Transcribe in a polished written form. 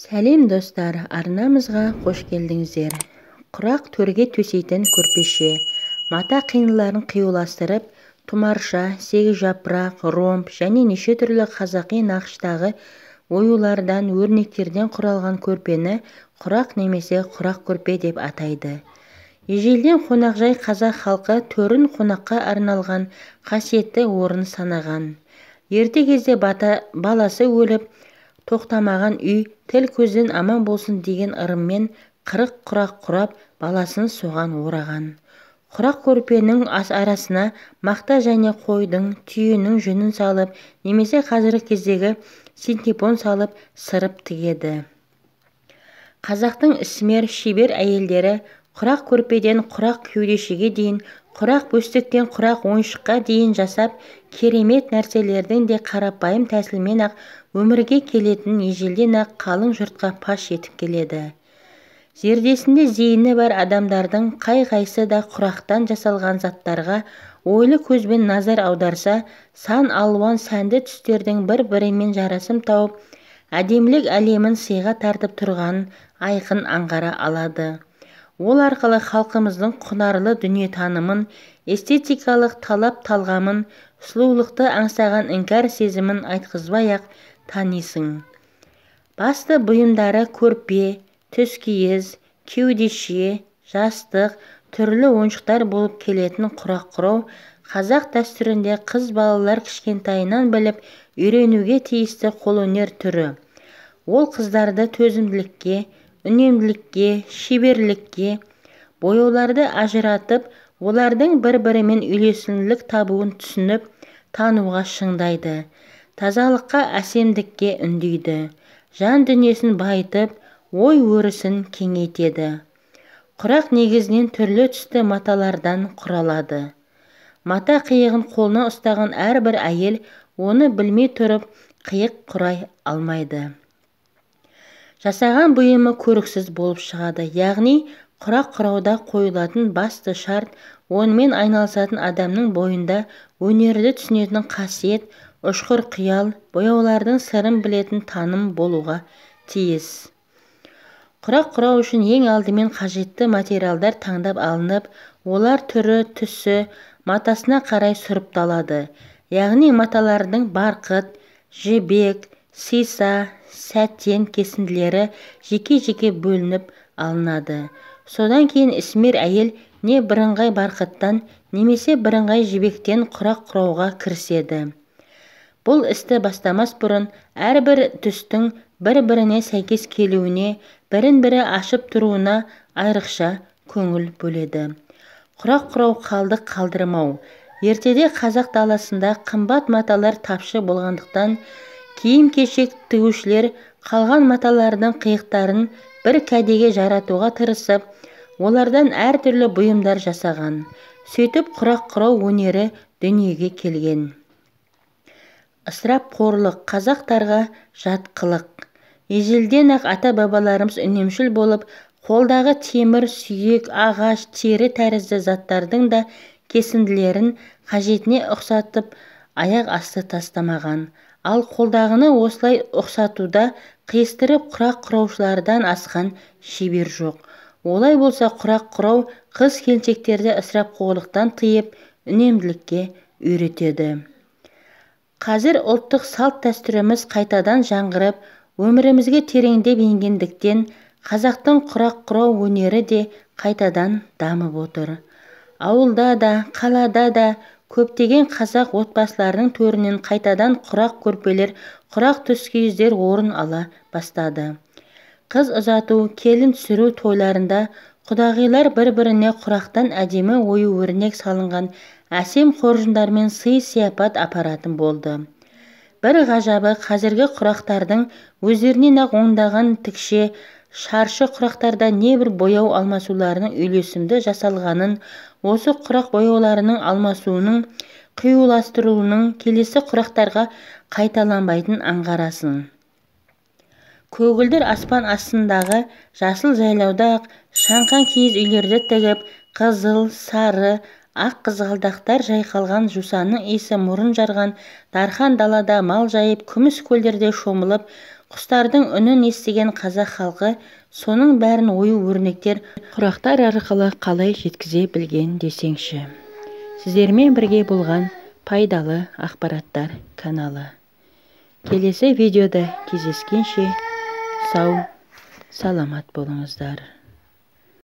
Сәлем достар, арнамызға қош келдіңіздер. Құрақ төрге төсейтін көрпеше, мата қиындыларын қиюластырып, тұмарша, сегіз жапырақ, ромб және неше түрлі қазақи нақыштағы оюлардан, өрнектерден құралған көрпені құрақ немесе құрақ көрпе деп атайды. Ежелден қонақжай қазақ халқы төрін қонаққа арналған қасиетті орын санаған. Ерте кезде баласы өліп, тоқтамаған үй тіл көзден аман болсын деген ырыммен 40 құрақ құрап, баласын соған ораған. Құрақ көрпенің арасына мақта және қойдың, түйенің жүнін салып, немесе қазіргі кездегі синтепон салып сырып тігеді. Қазақтың ісмер, шебер әйелдері құрақ көрпеден құрақ кеудешеге дейін, құрақ бөстіктен құрақ ойыншыққа дейін жасап, керемет нәрселердің де қарапайым тәсілмен ақ өмірге келетінін ежелден ақ қалың жұртқа паш етіп келеді. Зердесінде зейіні бар адамдардың қай-қайсы да құрақтан жасалған заттарға ойлы көзбен назар аударса, сан алуан сәнді түстердің бір-бірімен жарасым тауып, әдемілік әлемін сыйға тартып тұрғанын айқын аңғара алады. Ол арқылы халқымыздың құнарлы дүниетанымын, эстетикалық талап-талғамын, сұлулықты аңсаған іңкәр сезімін айтқызбай-ақ танисың. Басты бұйымдары көрпе, түскиіз, кеудеше, жастық, түрлі ойыншықтар болып келетін құрақ құрау қазақ дәстүрінде қыз балалар кішкентайынан біліп үйренуге тиісті қолөнер түрі. Ол қыздарды төзімділікке, үнемділікке, шеберлікке, бояуларды ажыратып, олардың бір-бірімен үйлесімділік табуын түсініп, тануға шыңдайды. Тазалыққа, әсемдікке үндейді. Жан дүниесін байытып, ой өрісін кеңейтеді. Құрақ негізінен түрлі түсті маталардан құралады. Мата қиығын қолына ұстаған әрбір әйел оны білмей тұрып қиық құрай алмайды. Жасаған бұйымы көріксіз болып шығады. Яғни құрақ құрауда қойылатын басты шарт онымен айналысатын адамның бойында өнерді түсінетін қасиет, ұшқыр қиял, бояулардың сырын білетін таным болуға тиіс. Құрақ құрау үшін ең алдымен қажетті материалдар таңдап алынып, олар түрі, түсі, матасына қарай сұрыпталады. Яғни маталардың барқыт, жібек, сиса, сәттен кесінділері жеке-жеке бөлініп алынады. Содан кейін ісмер әйел не бірыңғай барқыттан, немесе бірыңғай жібектен құрақ құрауға кіріседі. Бұл істі бастамас бұрын әрбір түстің бір-біріне сәйкес келуіне, бірін-бірі ашып тұруына айрықша көңіл бөледі. Құрақ құрау қалдық қалдырмау. Ертеде қазақ даласында қымбат маталар тапшы болғандықтан, киім-кешек тігушілер қалған маталардың қиықтарын бір кәдеге жаратуға тырысып, олардан әртүрлі бұйымдар жасаған. Сөйтіп құрақ құрау өнері дүниеге келген. Ысырапқорлық қазақтарға жат қылық. Ежелден ақ ата-бабаларымыз үнемшіл болып, қолдағы темір, сүйек, ағаш, тері тәрізді заттардың да кесінділерін қажетіне ұқсатып аяқ асты тастамаған. Ал қолдағыны осылай ұқсатуда қиыстырып құрақ құраушылардан асқан шебер жоқ. Олай болса құрақ құрау қыз-келіншектерді ысырапқорлықтан тыйып, үнемділікке үйретеді. Қазір ұлттық салт дәстүріміз қайтадан жаңғырып, өмірімізге тереңдеп енгендіктен, қазақтың құрақ құрау өнері де қайтадан дамып отыр. Ауылда да, қалада да көптеген қазақ отбасыларының төрінен қайтадан құрақ көрпелер, құрақ түскиіздер орын ала бастады. Қыз ұзату, келін түсіру тойларында құдағилар бір-біріне құрақтан әдемі ою-өрнек салынған әсем қоржындармен сый-сияпат апаратын болды. Бір ғажабы қазіргі құрақтардың өздерінен ақ ондаған тікше, шаршы құрақтарда небір бояу алмасуларының үйлесімді жасалғанын, осы құрақ бояуларының алмасуының, қиюластыруының келесі құрақтарға қайталанбайтын аңғарасын. Көгілдір аспан астындағы жасыл жайлауда ақ шаңқан киіз үйлерді тігіп, қызыл, сары, ақ қызғалдақтар жайқалған жусанның иісі мұрын жарған дархан далада мал жайып, күміс көлдерде шомылып, Құстардың үнін естіген қазақ халқы соның бәрін ою-өрнектер, құрақтар арқылы қалай жеткізе білген десеңші. Сіздермен бірге болған пайдалы ақпараттар каналы. Келесі видеода кездескенше сау, саламат болыңыздар.